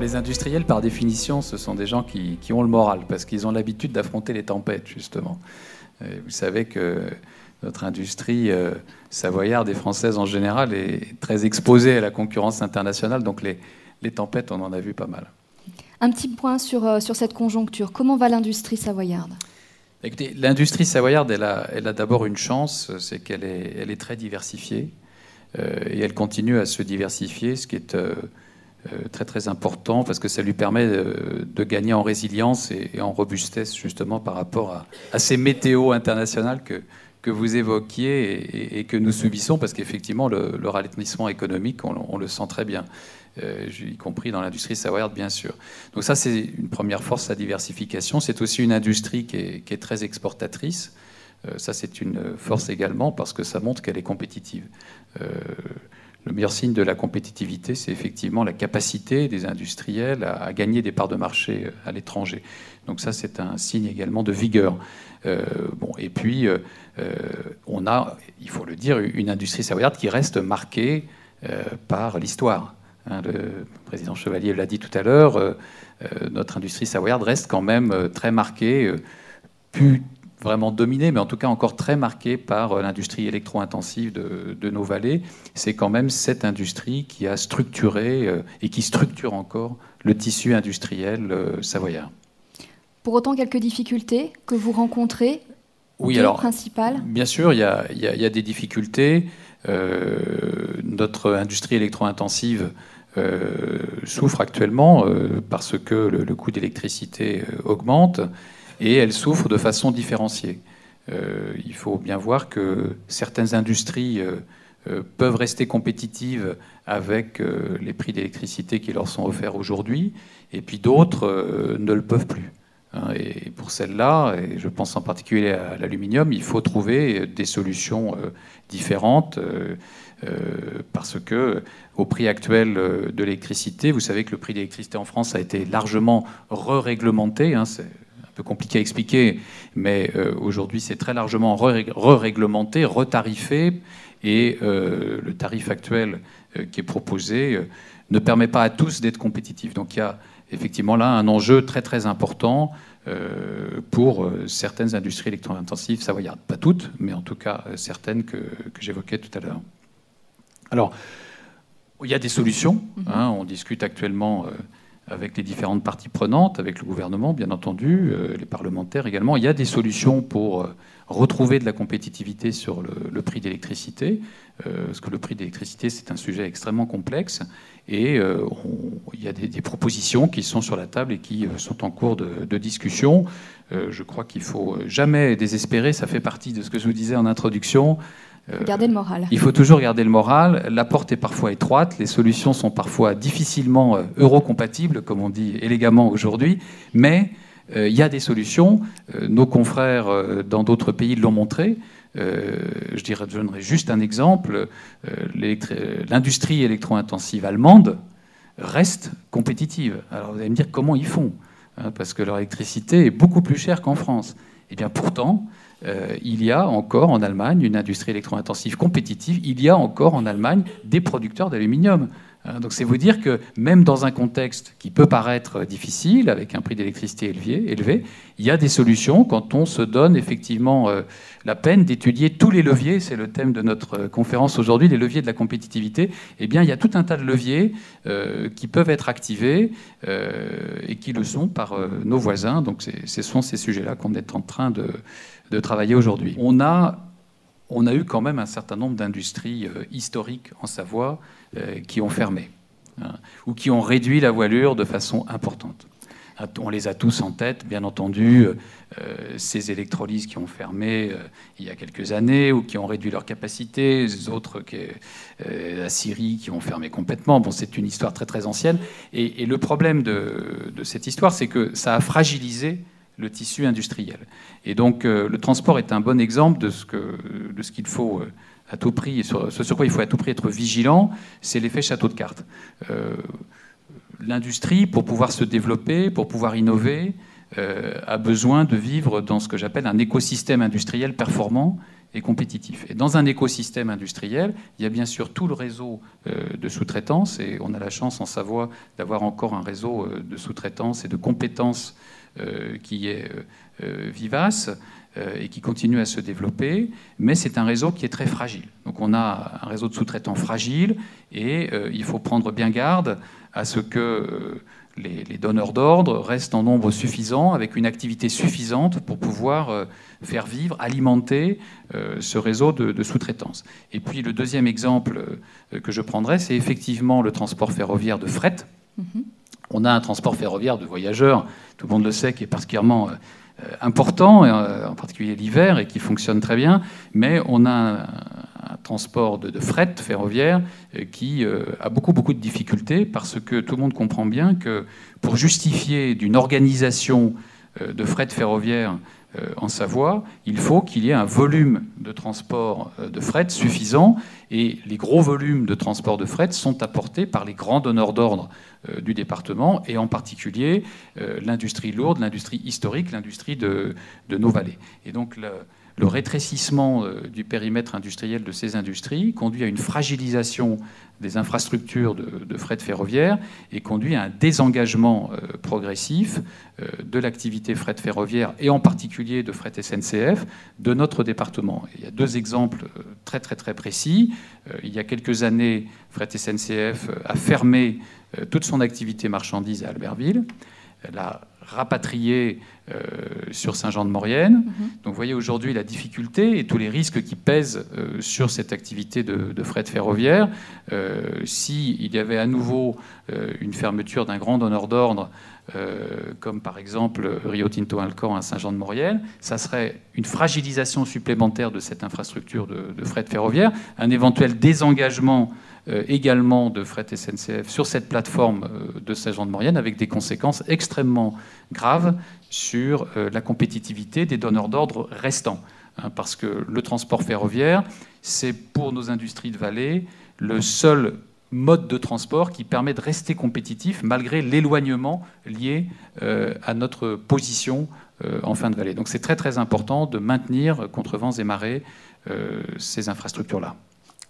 les industriels, par définition, ce sont des gens qui ont le moral, parce qu'ils ont l'habitude d'affronter les tempêtes, justement. Et vous savez que notre industrie savoyarde et française en général est très exposée à la concurrence internationale, donc les tempêtes, on en a vu pas mal. Un petit point sur cette conjoncture. Comment va l'industrie savoyarde ? Écoutez, l'industrie savoyarde, elle a d'abord une chance, c'est qu'elle est très diversifiée, et elle continue à se diversifier, ce qui est très très important, parce que ça lui permet de gagner en résilience et en robustesse, justement, par rapport à ces météos internationales que vous évoquiez et que nous subissons, parce qu'effectivement, le ralentissement économique, on le sent très bien, y compris dans l'industrie savoyarde, bien sûr. Donc ça, c'est une première force, la diversification. C'est aussi une industrie qui est très exportatrice. Ça, c'est une force également, parce que ça montre qu'elle est compétitive. Le meilleur signe de la compétitivité, c'est effectivement la capacité des industriels à gagner des parts de marché à l'étranger. Donc ça, c'est un signe également de vigueur. Et puis, on a, il faut le dire, une industrie savoyarde qui reste marquée par l'histoire. Le président Chevalier l'a dit tout à l'heure, notre industrie savoyarde reste quand même très marquée, plus vraiment dominée, mais en tout cas encore très marquée par l'industrie électro-intensive de nos vallées. C'est quand même cette industrie qui a structuré et qui structure encore le tissu industriel savoyard. Pour autant, quelques difficultés que vous rencontrez? Oui, alors, principales? Bien sûr, il y a des difficultés. Notre industrie électro-intensive souffre actuellement parce que le coût d'électricité augmente, et elle souffre de façon différenciée. Il faut bien voir que certaines industries peuvent rester compétitives avec les prix d'électricité qui leur sont offerts aujourd'hui, et puis d'autres ne le peuvent plus. Et pour celles-là, et je pense en particulier à l'aluminium, il faut trouver des solutions différentes parce que au prix actuel de l'électricité, vous savez que le prix de l'électricité en France a été largement re-réglementé. C'est un peu compliqué à expliquer, mais aujourd'hui c'est très largement re-réglementé, retarifé, et le tarif actuel qui est proposé ne permet pas à tous d'être compétitifs. Donc il y a effectivement là un enjeu très très important pour certaines industries électro-intensives savoyardes. Pas toutes, mais en tout cas certaines que j'évoquais tout à l'heure. Alors, il y a des solutions. On discute actuellement avec les différentes parties prenantes, avec le gouvernement, bien entendu, les parlementaires également. Il y a des solutions pour retrouver de la compétitivité sur le prix d'électricité, parce que le prix d'électricité, c'est un sujet extrêmement complexe, et il y a des propositions qui sont sur la table et qui sont en cours de discussion. Je crois qu'il ne faut jamais désespérer, ça fait partie de ce que je vous disais en introduction. Garder le moral. Il faut toujours garder le moral. La porte est parfois étroite, les solutions sont parfois difficilement eurocompatibles, comme on dit élégamment aujourd'hui, mais il y a des solutions. Nos confrères dans d'autres pays l'ont montré. Je donnerai juste un exemple. L'industrie électro-intensive allemande reste compétitive. Alors vous allez me dire comment ils font, parce que leur électricité est beaucoup plus chère qu'en France. Et bien pourtant, il y a encore en Allemagne une industrie électro-intensive compétitive. Il y a encore en Allemagne des producteurs d'aluminium. Donc c'est vous dire que même dans un contexte qui peut paraître difficile, avec un prix d'électricité élevé, il y a des solutions quand on se donne effectivement la peine d'étudier tous les leviers. C'est le thème de notre conférence aujourd'hui, les leviers de la compétitivité. Eh bien, il y a tout un tas de leviers qui peuvent être activés et qui le sont par nos voisins. Donc ce sont ces sujets-là qu'on est en train de travailler aujourd'hui. On a eu quand même un certain nombre d'industries historiques en Savoie qui ont fermé, ou qui ont réduit la voilure de façon importante. On les a tous en tête, bien entendu, ces électrolyses qui ont fermé il y a quelques années, ou qui ont réduit leur capacité, les autres, la Syrie, qui ont fermé complètement. Bon, c'est une histoire très très ancienne. Et le problème de cette histoire, c'est que ça a fragilisé le tissu industriel. Et donc le transport est un bon exemple de ce qu'il faut à tout prix, ce sur quoi il faut à tout prix être vigilant, c'est l'effet château de cartes. L'industrie, pour pouvoir se développer, pour pouvoir innover, a besoin de vivre dans ce que j'appelle un écosystème industriel performant. et compétitif. Et dans un écosystème industriel, il y a bien sûr tout le réseau de sous-traitance, et on a la chance en Savoie d'avoir encore un réseau de sous-traitance et de compétences qui est vivace et qui continue à se développer, mais c'est un réseau qui est très fragile. Donc on a un réseau de sous-traitants fragile, et il faut prendre bien garde à ce que les donneurs d'ordre restent en nombre suffisant, avec une activité suffisante pour pouvoir faire vivre, alimenter ce réseau de sous-traitance. Et puis le deuxième exemple que je prendrais, c'est effectivement le transport ferroviaire de fret. On a un transport ferroviaire de voyageurs, tout le monde le sait, qui est particulièrement important, en particulier l'hiver, et qui fonctionne très bien, mais on a un transport de fret ferroviaire qui a beaucoup de difficultés, parce que tout le monde comprend bien que pour justifier d'une organisation de fret ferroviaire en Savoie, il faut qu'il y ait un volume de transport de fret suffisant, et les gros volumes de transport de fret sont apportés par les grands donneurs d'ordre du département, et en particulier l'industrie lourde, l'industrie historique, l'industrie de nos vallées. Et donc le rétrécissement du périmètre industriel de ces industries conduit à une fragilisation des infrastructures de fret ferroviaire, et conduit à un désengagement progressif de l'activité fret ferroviaire, et en particulier de fret SNCF, de notre département. Et il y a deux exemples très précis. Il y a quelques années, fret SNCF a fermé toute son activité marchandise à Albertville. Elle a rapatrié sur Saint-Jean-de-Maurienne. Donc vous voyez aujourd'hui la difficulté et tous les risques qui pèsent sur cette activité de fret ferroviaire. S'il y avait à nouveau une fermeture d'un grand donneur d'ordre, comme par exemple Rio Tinto Alcan à Saint-Jean-de-Maurienne, ça serait une fragilisation supplémentaire de cette infrastructure de fret ferroviaire, un éventuel désengagement également de fret SNCF sur cette plateforme de Saint-Jean-de-Maurienne, avec des conséquences extrêmement graves sur la compétitivité des donneurs d'ordre restants. Parce que le transport ferroviaire, c'est pour nos industries de vallée le seul mode de transport qui permet de rester compétitif malgré l'éloignement lié à notre position en fin de vallée. Donc c'est très important de maintenir contre vents et marées ces infrastructures-là.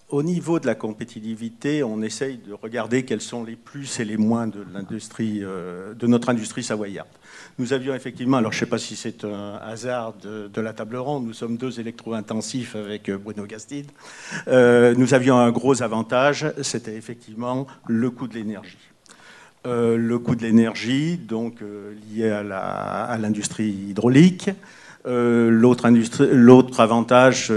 Au niveau de la compétitivité, on essaye de regarder quels sont les plus et les moins de l'industrie, de notre industrie savoyarde. Nous avions effectivement, alors je ne sais pas si c'est un hasard de la table ronde, nous sommes deux électro-intensifs avec Bruno Gastide. Nous avions un gros avantage, c'était effectivement le coût de l'énergie. Le coût de l'énergie, donc lié à l'industrie hydraulique. L'autre avantage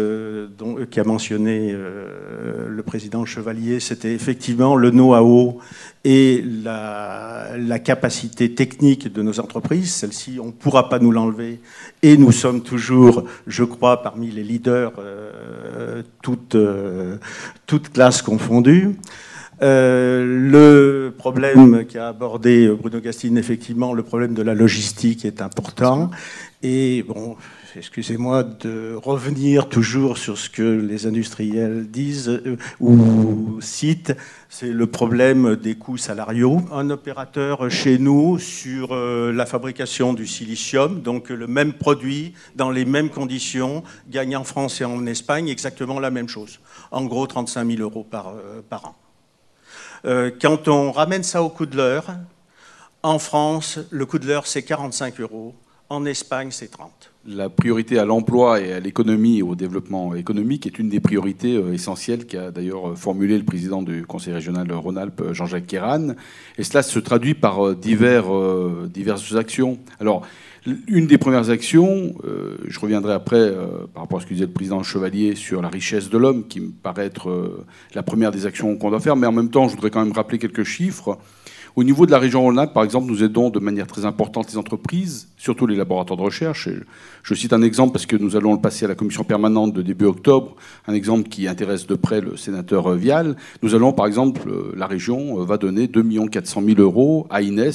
qu'a mentionné le président Chevalier, c'était effectivement le know-how et la capacité technique de nos entreprises. Celle-ci, on ne pourra pas nous l'enlever, et nous sommes toujours, je crois, parmi les leaders, toutes classes confondues. Le problème qu'a abordé Bruno Gastine, effectivement, le problème de la logistique est important. Et bon, excusez-moi de revenir toujours sur ce que les industriels disent ou citent, c'est le problème des coûts salariaux. Un opérateur chez nous sur la fabrication du silicium, donc le même produit dans les mêmes conditions, gagne en France et en Espagne exactement la même chose. En gros, 35 000 € par an. Quand on ramène ça au coût de l'heure, en France, le coût de l'heure, c'est 45 €. En Espagne, c'est 30. La priorité à l'emploi et à l'économie et au développement économique est une des priorités essentielles qu'a d'ailleurs formulé le président du Conseil régional Rhône-Alpes, Jean-Jacques Kéran. Et cela se traduit par diverses actions. Alors, une des premières actions, je reviendrai après par rapport à ce que disait le président Chevalier sur la richesse de l'homme, qui me paraît être la première des actions qu'on doit faire, mais en même temps, je voudrais quand même rappeler quelques chiffres. Au niveau de la région Rhône-Alpes, par exemple, nous aidons de manière très importante les entreprises, surtout les laboratoires de recherche. Et je cite un exemple parce que nous allons le passer à la commission permanente de début octobre, un exemple qui intéresse de près le sénateur Vial. Nous allons, par exemple, la région va donner 2 400 000 € à Ines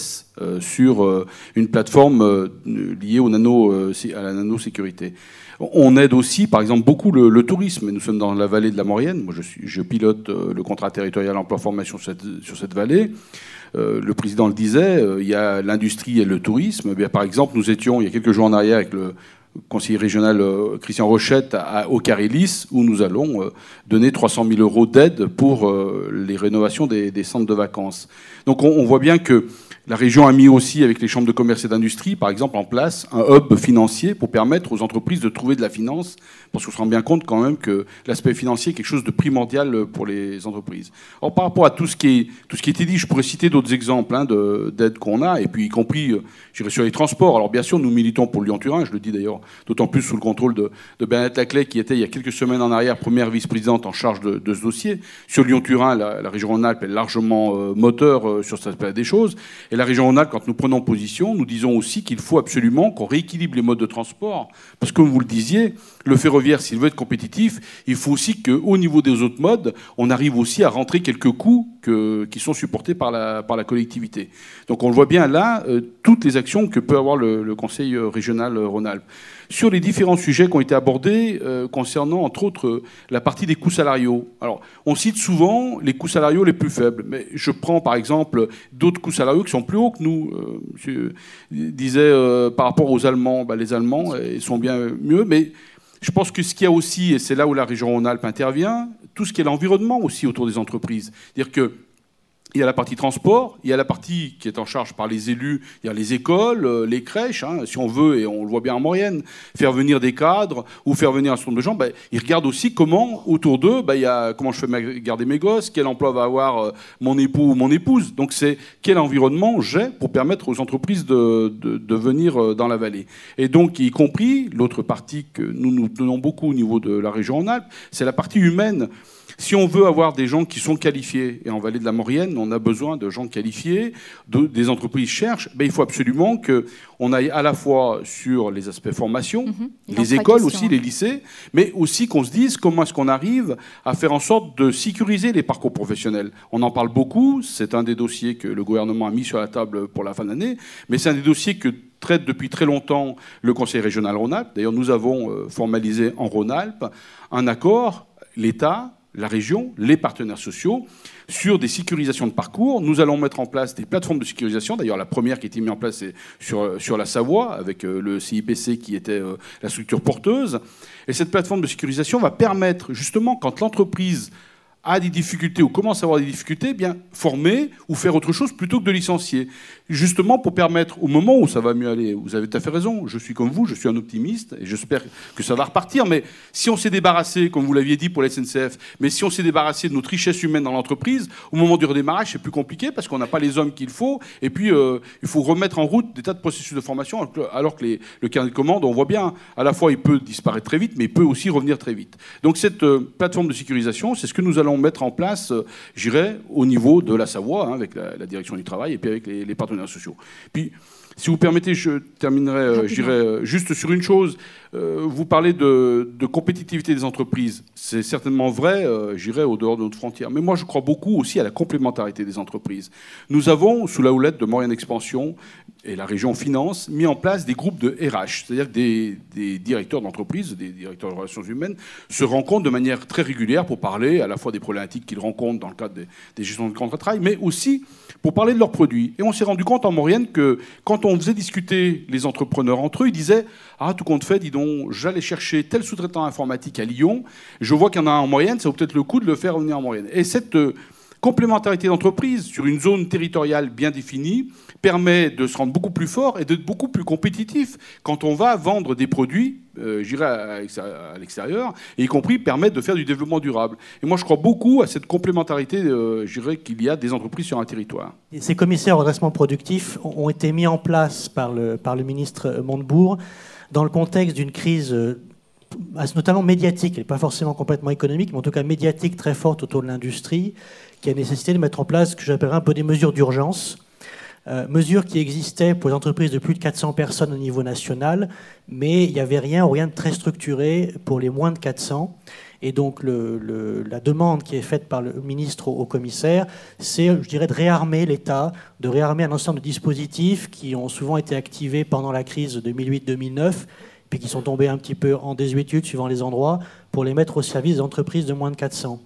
sur une plateforme liée à la nanosécurité. On aide aussi, par exemple, beaucoup le tourisme. Nous sommes dans la vallée de la Maurienne. Moi, je pilote le contrat territorial emploi-formation sur cette vallée. Le président le disait, il y a l'industrie et le tourisme. Bien, par exemple, nous étions, il y a quelques jours en arrière, avec le conseiller régional Christian Rochette au Carélis, où nous allons donner 300 000 € d'aide pour les rénovations des centres de vacances. Donc on voit bien que la région a mis aussi, avec les chambres de commerce et d'industrie, par exemple, en place un hub financier pour permettre aux entreprises de trouver de la finance, parce qu'on se rend bien compte quand même que l'aspect financier est quelque chose de primordial pour les entreprises. Alors, par rapport à tout ce qui était dit, je pourrais citer d'autres exemples d'aides qu'on a, et puis y compris, j'irai sur les transports. Alors bien sûr, nous militons pour Lyon-Turin, je le dis d'ailleurs d'autant plus sous le contrôle de Bernadette Laclais, qui était il y a quelques semaines en arrière première vice-présidente en charge de ce dossier. Sur Lyon-Turin, la région Rhône-Alpes est largement moteur sur cet aspect des choses. Et la région Rhône-Alpes, quand nous prenons position, nous disons aussi qu'il faut absolument qu'on rééquilibre les modes de transport. Parce que, comme vous le disiez, le ferroviaire, s'il veut être compétitif, il faut aussi qu'au niveau des autres modes, on arrive aussi à rentrer quelques coûts qui sont supportés par la collectivité. Donc on le voit bien là, toutes les actions que peut avoir le Conseil régional Rhône-Alpes. Sur les différents sujets qui ont été abordés concernant, entre autres, la partie des coûts salariaux. Alors, on cite souvent les coûts salariaux les plus faibles, mais je prends par exemple d'autres coûts salariaux qui sont plus hauts que nous. Je disais par rapport aux Allemands, les Allemands ils sont bien mieux, mais je pense que ce qu'il y a aussi, et c'est là où la région Rhône-Alpes intervient, tout ce qui est l'environnement aussi autour des entreprises. C'est-à-dire que il y a la partie transport, il y a la partie qui est en charge par les élus, il y a les écoles, les crèches, si on veut, et on le voit bien en Maurienne, faire venir des cadres ou faire venir un certain nombre de gens, ils regardent aussi comment, autour d'eux, il y a comment je fais garder mes gosses, quel emploi va avoir mon époux ou mon épouse. Donc c'est quel environnement j'ai pour permettre aux entreprises de venir dans la vallée. Et donc, y compris, l'autre partie que nous tenons beaucoup au niveau de la région Rhône-Alpes, c'est la partie humaine. Si on veut avoir des gens qui sont qualifiés, et en Vallée de la Maurienne, on a besoin de gens qualifiés, des entreprises cherchent, il faut absolument qu'on aille à la fois sur les aspects formation, les écoles aussi, les lycées, mais aussi qu'on se dise comment est-ce qu'on arrive à faire en sorte de sécuriser les parcours professionnels. On en parle beaucoup, c'est un des dossiers que le gouvernement a mis sur la table pour la fin d'année, mais c'est un des dossiers que traite depuis très longtemps le Conseil régional Rhône-Alpes. D'ailleurs, nous avons formalisé en Rhône-Alpes un accord, l'État, la région, les partenaires sociaux, sur des sécurisations de parcours. Nous allons mettre en place des plateformes de sécurisation. D'ailleurs, la première qui a été mise en place, c'est sur la Savoie, avec le CIPC qui était la structure porteuse. Et cette plateforme de sécurisation va permettre, justement, quand l'entreprise a des difficultés ou commence à avoir des difficultés, former ou faire autre chose plutôt que de licencier. Justement pour permettre, au moment où ça va mieux aller, vous avez tout à fait raison, je suis comme vous, je suis un optimiste et j'espère que ça va repartir, mais si on s'est débarrassé, comme vous l'aviez dit pour la SNCF, mais si on s'est débarrassé de notre richesse humaine dans l'entreprise, au moment du redémarrage, c'est plus compliqué parce qu'on n'a pas les hommes qu'il faut, et puis il faut remettre en route des tas de processus de formation, alors que le carnet de commande, on voit bien, à la fois il peut disparaître très vite, mais il peut aussi revenir très vite. Donc cette plateforme de sécurisation, c'est ce que nous allons mettre en place, j'irai au niveau de la Savoie, avec la direction du travail et puis avec les partenaires sociaux. Puis, si vous permettez, je terminerai, juste sur une chose. Vous parlez de compétitivité des entreprises. C'est certainement vrai, j'irai au-dehors de notre frontière. Mais moi, je crois beaucoup aussi à la complémentarité des entreprises. Nous avons, sous la houlette de Maurienne Expansion et la région Finance, mis en place des groupes de RH, c'est-à-dire que des directeurs d'entreprise, des directeurs de relations humaines, se rencontrent de manière très régulière pour parler à la fois des problématiques qu'ils rencontrent dans le cadre des gestions de contrat de travail, mais aussi pour parler de leurs produits. Et on s'est rendu compte en Maurienne que quand on faisait discuter les entrepreneurs entre eux, ils disaient « Ah, tout compte fait, dis donc, j'allais chercher tel sous-traitant informatique à Lyon, je vois qu'il y en a un en Maurienne, ça vaut peut-être le coup de le faire venir en Maurienne. » Et cette complémentarité d'entreprise sur une zone territoriale bien définie permet de se rendre beaucoup plus fort et d'être beaucoup plus compétitif quand on va vendre des produits, j'irai à l'extérieur, et y compris permettre de faire du développement durable. Et moi, je crois beaucoup à cette complémentarité, je dirais, qu'il y a des entreprises sur un territoire. Et ces commissaires au redressement productif ont été mis en place par le ministre Montebourg dans le contexte d'une crise notamment médiatique, et pas forcément complètement économique, mais en tout cas médiatique très forte autour de l'industrie, qui a nécessité de mettre en place ce que j'appellerais un peu des mesures d'urgence. Mesures qui existaient pour les entreprises de plus de 400 personnes au niveau national, mais il n'y avait rien de très structuré pour les moins de 400. Et donc la demande qui est faite par le ministre au commissaire, c'est, je dirais, de réarmer l'État, de réarmer un ensemble de dispositifs qui ont souvent été activés pendant la crise de 2008-2009, puis qui sont tombés un petit peu en désuétude suivant les endroits, pour les mettre au service des entreprises de moins de 400.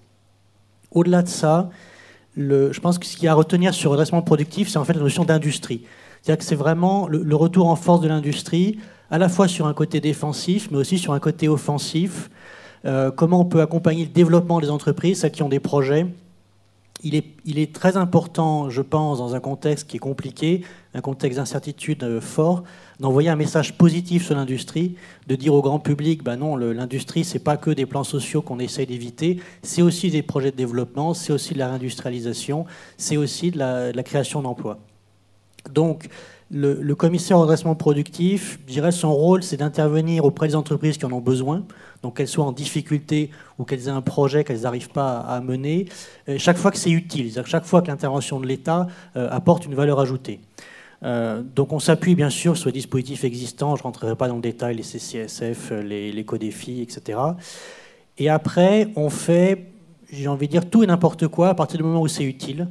Au-delà de ça, je pense que ce qu'il y a à retenir sur le redressement productif, c'est en fait la notion d'industrie. C'est-à-dire que c'est vraiment le retour en force de l'industrie à la fois sur un côté défensif, mais aussi sur un côté offensif. Comment on peut accompagner le développement des entreprises, celles qui ont des projets. Il est très important, je pense, dans un contexte qui est compliqué, un contexte d'incertitude fort, d'envoyer un message positif sur l'industrie, de dire au grand public, ben non, l'industrie, c'est pas que des plans sociaux qu'on essaye d'éviter, c'est aussi des projets de développement, c'est aussi de la réindustrialisation, c'est aussi de la création d'emplois. Donc, le commissaire au redressement productif, je dirais, son rôle, c'est d'intervenir auprès des entreprises qui en ont besoin, donc qu'elles soient en difficulté ou qu'elles aient un projet qu'elles n'arrivent pas à mener, chaque fois que c'est utile, c'est-à-dire chaque fois que l'intervention de l'État apporte une valeur ajoutée. Donc on s'appuie bien sûr sur les dispositifs existants, je ne rentrerai pas dans le détail, les CCSF, les CODEFI, etc. Et après, on fait, j'ai envie de dire, tout et n'importe quoi à partir du moment où c'est utile.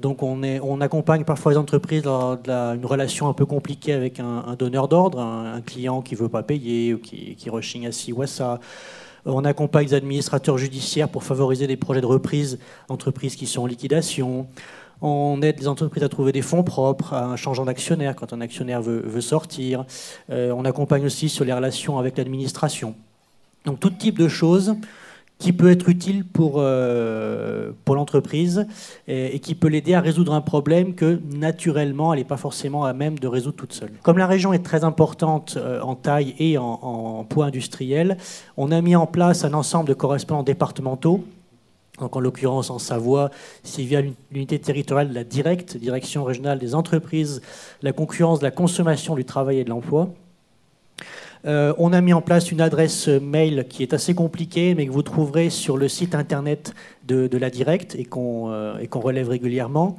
Donc on accompagne parfois les entreprises dans une relation un peu compliquée avec un donneur d'ordre, un client qui ne veut pas payer ou qui rechigne à ci ou à ça. On accompagne les administrateurs judiciaires pour favoriser des projets de reprise d'entreprises qui sont en liquidation. On aide les entreprises à trouver des fonds propres, à un changeant d'actionnaire quand un actionnaire veut sortir. On accompagne aussi sur les relations avec l'administration. Donc tout type de choses qui peut être utile pour l'entreprise et qui peut l'aider à résoudre un problème que, naturellement, elle n'est pas forcément à même de résoudre toute seule. Comme la région est très importante en taille et en poids industriel, on a mis en place un ensemble de correspondants départementaux. Donc en l'occurrence en Savoie, c'est via l'unité territoriale de la DIRECT, Direction régionale des entreprises, la concurrence, de la consommation, du travail et de l'emploi. On a mis en place une adresse mail qui est assez compliquée, mais que vous trouverez sur le site internet de la DIRECT et qu'on relève régulièrement.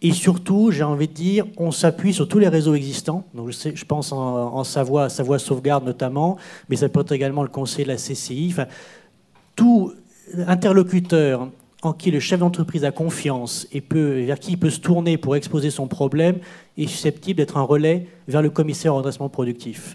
Et surtout, j'ai envie de dire, on s'appuie sur tous les réseaux existants. Donc je pense en Savoie, Savoie Sauvegarde notamment, mais ça peut être également le conseil de la CCI. Enfin, tout interlocuteur en qui le chef d'entreprise a confiance et vers qui il peut se tourner pour exposer son problème est susceptible d'être un relais vers le commissaire au redressement productif.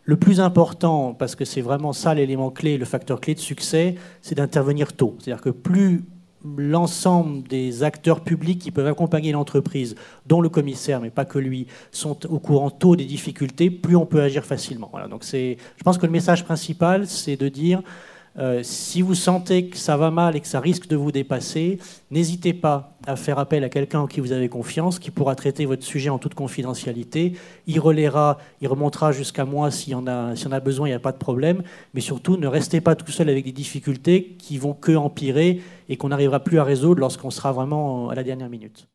Le plus important, parce que c'est vraiment ça l'élément clé, le facteur clé de succès, c'est d'intervenir tôt. C'est-à-dire que plus l'ensemble des acteurs publics qui peuvent accompagner l'entreprise, dont le commissaire, mais pas que lui, sont au courant tôt des difficultés, plus on peut agir facilement. Voilà, donc je pense que le message principal, c'est de dire si vous sentez que ça va mal et que ça risque de vous dépasser, n'hésitez pas à faire appel à quelqu'un en qui vous avez confiance, qui pourra traiter votre sujet en toute confidentialité. Il relaiera, il remontera jusqu'à moi s'il y en a besoin, il n'y a pas de problème. Mais surtout, ne restez pas tout seul avec des difficultés qui vont que empirer et qu'on n'arrivera plus à résoudre lorsqu'on sera vraiment à la dernière minute.